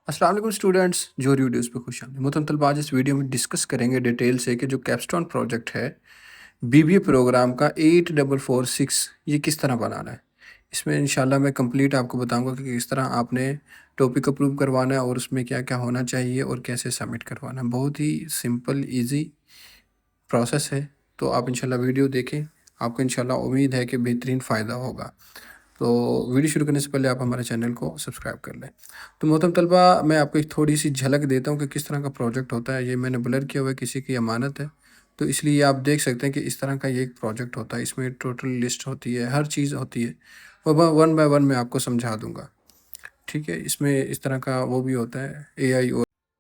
अस्सलाम वालेकुम स्टूडेंट्स, जोहरी वीडियोस पे खुश आमदीद। मोहतरम तलबा, आज इस वीडियो में डिस्कस करेंगे डिटेल से कि जो कैपस्टोन प्रोजेक्ट है बीबीए प्रोग्राम का 8446 ये किस तरह बनाना है। इसमें इंशाल्लाह मैं कंप्लीट आपको बताऊंगा कि किस तरह आपने टॉपिक अप्रूव करवाना है और उसमें क्या क्या होना चाहिए और कैसे सबमिट करवाना है। बहुत ही सिंपल ईजी प्रोसेस है, तो आप इंशाल्लाह वीडियो देखें। आपको इंशाल्लाह उम्मीद है कि बेहतरीन फ़ायदा होगा। तो वीडियो शुरू करने से पहले आप हमारे चैनल को सब्सक्राइब कर लें। तो मोहतरम तलबा, मैं आपको एक थोड़ी सी झलक देता हूँ कि किस तरह का प्रोजेक्ट होता है। ये मैंने ब्लर किया हुआ है, किसी की अमानत है, तो इसलिए आप देख सकते हैं कि इस तरह का ये एक प्रोजेक्ट होता है। इसमें टोटल लिस्ट होती है, हर चीज़ होती है। वह वन बाय वन मैं आपको समझा दूंगा। ठीक है, इसमें इस तरह का वो भी होता है, एआई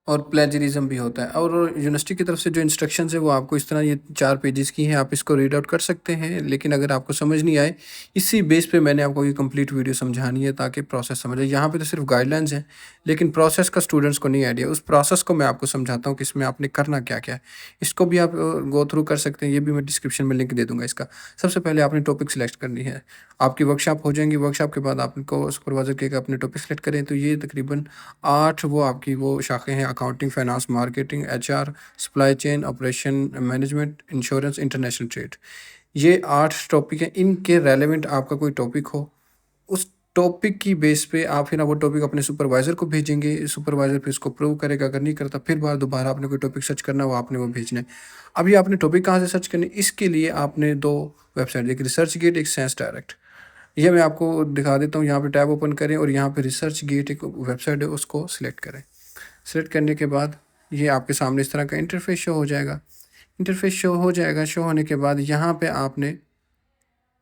और प्लेजरिज्म भी होता है। और यूनिवर्सिटी की तरफ से जो इंस्ट्रक्शंस है वो आपको इस तरह ये 4 पेजेस की हैं, आप इसको रीड आउट कर सकते हैं। लेकिन अगर आपको समझ नहीं आए, इसी बेस पे मैंने आपको ये कंप्लीट वीडियो समझानी है ताकि प्रोसेस समझ आए। यहाँ पे तो सिर्फ गाइडलाइंस हैं, लेकिन प्रोसेस का स्टूडेंट्स को नहीं आइडिया। उस प्रोसेस को मैं आपको समझाता हूँ कि इसमें आपने करना क्या क्या है। इसको भी आप गो थ्रू कर सकते हैं, ये भी मैं डिस्क्रिप्शन में लिंक दे दूंगा इसका। सबसे पहले आपने टॉपिक सिलेक्ट करनी है। आपकी वर्कशॉप हो जाएंगी, वर्कशॉप के बाद आपको सुपरवाइजर के अपने टॉपिक सेलेक्ट करें। तो ये तकरीबन 8 वो आपकी वो शाखें हैं: accounting, finance, marketing, HR, supply chain, operation management, insurance, international trade. ये 8 टॉपिक हैं। इनके रेलेवेंट आपका कोई टॉपिक हो, उस टॉपिक की बेस पे आप फिर वो टॉपिक अपने सुपरवाइज़र को भेजेंगे। सुपरवाइज़र फिर उसको अप्रूव करेगा। अगर नहीं करता, फिर बार दोबारा आपने कोई टॉपिक सर्च करना, वो आपने वो भेजना है। अभी आपने टॉपिक कहाँ से सर्च करनी, इसके लिए आपने 2 वेबसाइट, एक रिसर्च गेट, एक साइंस डायरेक्ट। ये मैं आपको दिखा देता हूँ। यहाँ पे टैब ओपन करें और यहाँ पे रिसर्च गेट एक वेबसाइट है, उसको सिलेक्ट करें। सेलेक्ट करने के बाद ये आपके सामने इस तरह का इंटरफेस शो हो जाएगा। इंटरफेस शो हो जाएगा। शो होने के बाद यहाँ पे आपने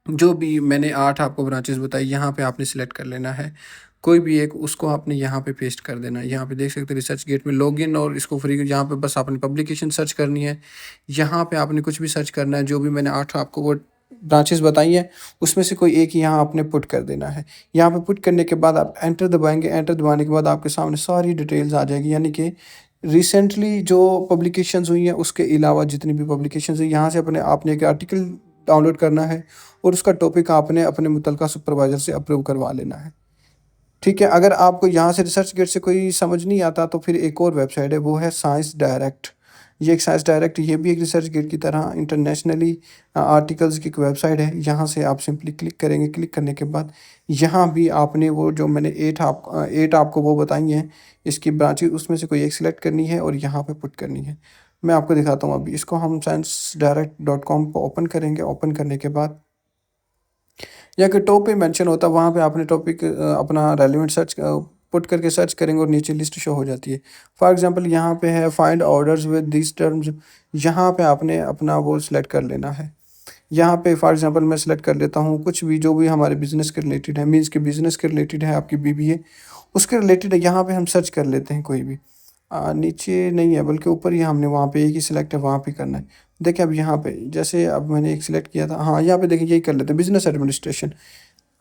जो भी मैंने 8 आपको ब्रांचेस बताई, यहाँ पे आपने सिलेक्ट कर लेना है कोई भी एक, उसको आपने यहाँ पे पेस्ट कर देना है। यहाँ पे देख सकते हैं रिसर्च गेट में लॉगिन और इसको फ्री, यहाँ पे बस आपने पब्लिकेशन सर्च करनी है। यहाँ पे आपने कुछ भी सर्च करना है, जो भी मैंने 8 आपको वो ब्रांचेस बताई हैं उसमें से कोई एक यहाँ आपने पुट कर देना है। यहाँ पे पुट करने के बाद आप एंटर दबाएंगे। एंटर दबाने के बाद आपके सामने सारी डिटेल्स आ जाएगी, यानी कि रिसेंटली जो पब्लिकेशंस हुई हैं उसके अलावा जितनी भी पब्लिकेशंस हुई, यहाँ से अपने आपने एक आर्टिकल डाउनलोड करना है और उसका टॉपिक आपने अपने मुतलका सुपरवाइज़र से अप्रूव करवा लेना है। ठीक है, अगर आपको यहाँ से रिसर्च गेट से कोई समझ नहीं आता तो फिर एक और वेबसाइट है, वो है साइंस डायरेक्ट। ये एक साइंस डायरेक्ट, ये भी एक रिसर्च गेट की तरह इंटरनेशनली आर्टिकल्स की एक वेबसाइट है। यहाँ से आप सिंपली क्लिक करेंगे। क्लिक करने के बाद यहाँ भी आपने वो जो मैंने 8 आपको वो बताई हैं इसकी ब्रांचेस, उसमें से कोई एक सिलेक्ट करनी है और यहाँ पे पुट करनी है। मैं आपको दिखाता हूँ। अभी इसको हम sciencedirect.com पर ओपन करेंगे। ओपन करने के बाद या कि टॉप पे मेंशन होता है, वहाँ पे आपने टॉपिक अपना रेलिवेंट सर्च पुट करके सर्च करेंगे और नीचे लिस्ट शो हो जाती है। फॉर एग्जांपल यहाँ पे है find orders with this terms. यहाँ पे आपने अपना वो सिलेक्ट कर लेना है। यहाँ पे फॉर एग्जांपल मैं सिलेक्ट कर लेता हूँ कुछ भी जो भी हमारे बिजनेस के रिलेटेड है, मीन्स के बिजनेस के रिलेटेड है, आपकी बीबीए उसके रिलेटेड है। यहाँ पे हम सर्च कर लेते हैं कोई भी। नीचे नहीं है बल्कि ऊपर ही हमने वहाँ पे एक ही सिलेक्ट है, वहाँ पे करना है। देखिए अब यहाँ पे जैसे अब मैंने एक सिलेक्ट किया था, हाँ यहाँ पे देखिए यही कर लेते हैं, बिजनेस एडमिनिस्ट्रेशन।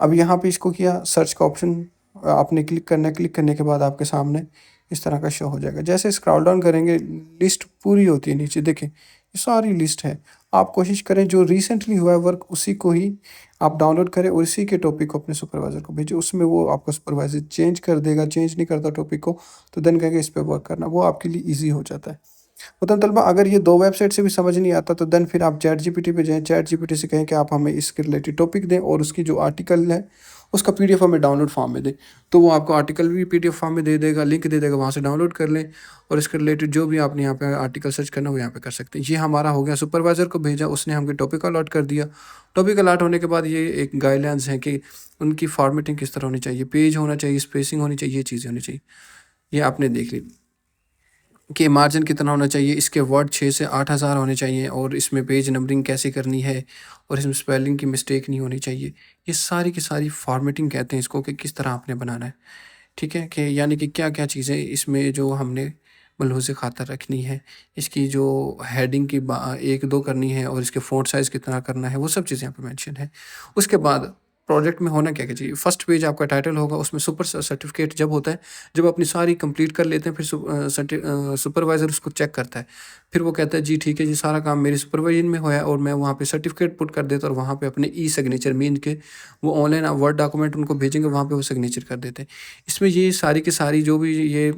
अब यहाँ पे इसको किया, सर्च का ऑप्शन आपने क्लिक करना है। क्लिक करने के बाद आपके सामने इस तरह का शो हो जाएगा। जैसे स्क्रॉल डाउन करेंगे, लिस्ट पूरी होती है नीचे, देखें ये सारी लिस्ट है। आप कोशिश करें जो रिसेंटली हुआ है वर्क उसी को ही आप डाउनलोड करें और इसी के टॉपिक को अपने सुपरवाइज़र को भेजें। उसमें वो आपका सुपरवाइज़र चेंज कर देगा। चेंज नहीं करता टॉपिक को तो देन कहेंगे इस पर वर्क करना, वो आपके लिए ईजी हो जाता है। मतलब तलबा, अगर ये 2 वेबसाइट से भी समझ नहीं आता तो देन फिर आप चैट जीपीटी पे जाएँ। चैट जीपीटी से कहें कि आप हमें इसके रिलेटेड टॉपिक दें और उसकी जो आर्टिकल है उसका पीडीएफ हमें डाउनलोड फॉर्म में दें। तो वो आपको आर्टिकल भी पीडीएफ फॉर्म में दे देगा, लिंक दे देगा, वहाँ से डाउनलोड कर लें और इसके रिलेटेड जो भी आपने यहाँ पे आर्टिकल सर्च करना वो यहाँ पे कर सकते हैं। ये हमारा हो गया, सुपरवाइज़र को भेजा, उसने हमको टॉपिक अलॉट कर दिया। टॉपिक अलॉट होने के बाद ये एक गाइडलाइंस है कि उनकी फॉर्मेटिंग किस तरह होनी चाहिए, पेज होना चाहिए, स्पेसिंग होनी चाहिए, ये चीज़ें होनी चाहिए। ये आपने देख ली कि मार्जिन कितना होना चाहिए, इसके वर्ड 6 से 8,000 होने चाहिए और इसमें पेज नंबरिंग कैसे करनी है और इसमें स्पेलिंग की मिस्टेक नहीं होनी चाहिए। ये सारी की सारी फॉर्मेटिंग कहते हैं इसको, कि किस तरह आपने बनाना है। ठीक है, कि यानी कि क्या-क्या चीज़ें इसमें जो हमने मलहूज़ ख़ातर रखनी है, इसकी जो हेडिंग की 1-2 करनी है और इसके फ़ॉन्ट साइज़ कितना करना है, वो सब चीज़ें यहाँ पे मेंशन है। उसके बाद प्रोजेक्ट में होना क्या-क्या चाहिए? फर्स्ट पेज आपका टाइटल होगा, उसमें सुपर सर्टिफ़िकेट जब होता है, जब अपनी सारी कंप्लीट कर लेते हैं, फिर सुपरवाइज़र उसको चेक करता है। फिर वो कहता है जी ठीक है, ये सारा काम मेरे सुपरविज़न में हुआ है और मैं वहाँ पे सर्टिफ़िकेट पुट कर देता हूँ और वहाँ पे अपने ई-सिग्नेचर मीन के वो ऑनलाइन वर्ड डॉक्यूमेंट उनको भेजेंगे, वहाँ पे वो सिग्नेचर कर देते हैं। इसमें ये सारी की सारी जो भी ये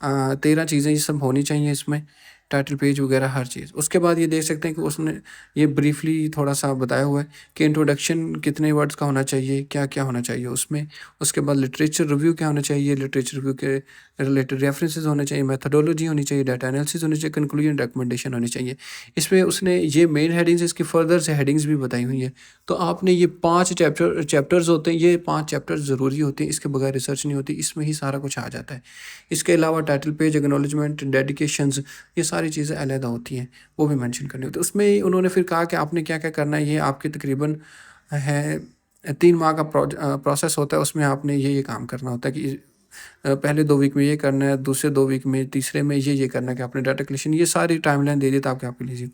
13 चीज़ें ये सब होनी चाहिए इसमें, टाइटल पेज वगैरह हर चीज़। उसके बाद ये देख सकते हैं कि उसने ये ब्रीफ़ली थोड़ा-सा बताया हुआ है कि इंट्रोडक्शन कितने वर्ड्स का होना चाहिए, क्या-क्या होना चाहिए उसमें। उसके बाद लिटरेचर रिव्यू क्या होना चाहिए, लिटरेचर रिव्यू के रिलेटेड रेफरेंसेस होने चाहिए, मेथोडोलॉजी होनी चाहिए, डाटा एनालिसिस होनी चाहिए, कंक्लूजन रिकमेंडेशन होनी चाहिए। इसमें उसने ये मेन हेडिंग्स, इसकी फर्दर से हेडिंग्स भी बताई हुई हैं। तो आपने ये 5 चैप्टर्स होते हैं, ये 5 चैप्टर्स ज़रूरी होते हैं, इसके बगैर रिसर्च नहीं होती, इसमें ही सारा कुछ आ जाता है। इसके अलावा टाइटल पेज, एक्नॉलेजमेंट, डेडिकेशंस, ये सारी चीज़ें अलहदा होती हैं, वो भी मेंशन करनी होती है। उसमें उन्होंने फिर कहा कि आपने क्या-क्या करना है, ये आपके तकरीबन है 3 माह का प्रोसेस होता है, उसमें आपने ये-ये काम करना होता है कि पहले 2 वीक में ये करना है, दूसरे 2 वीक में, तीसरे में ये-ये करना है कि आपने डाटा कलेक्शन, ये सारी टाइमलाइन दे दी ताकि आपके लिए ईज़ी हो।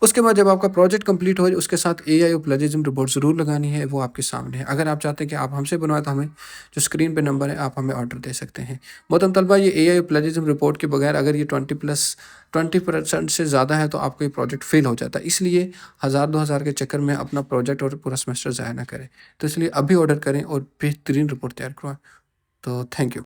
उसके बाद जब आपका प्रोजेक्ट कंप्लीट हो जाए, उसके साथ एआई और प्लेजरिज्म रिपोर्ट ज़रूर लगानी है, वो आपके सामने है। अगर आप चाहते हैं कि आप हमसे बनवाएँ, तो हमें जो स्क्रीन पे नंबर है, आप हमें ऑर्डर दे सकते हैं। मोहतरम तलबा, ये एआई और प्लेजरिज्म रिपोर्ट के बगैर अगर ये 20% से ज़्यादा है, तो आपका ये प्रोजेक्ट फ़ेल हो जाता है। इसलिए 1000-2000 के चक्कर में अपना प्रोजेक्ट और पूरा सेमेस्टर ज़ाया ना करें। तो इसलिए अभी ऑर्डर करें और बेहतरीन रिपोर्ट तैयार करवाएँ। तो थैंक यू।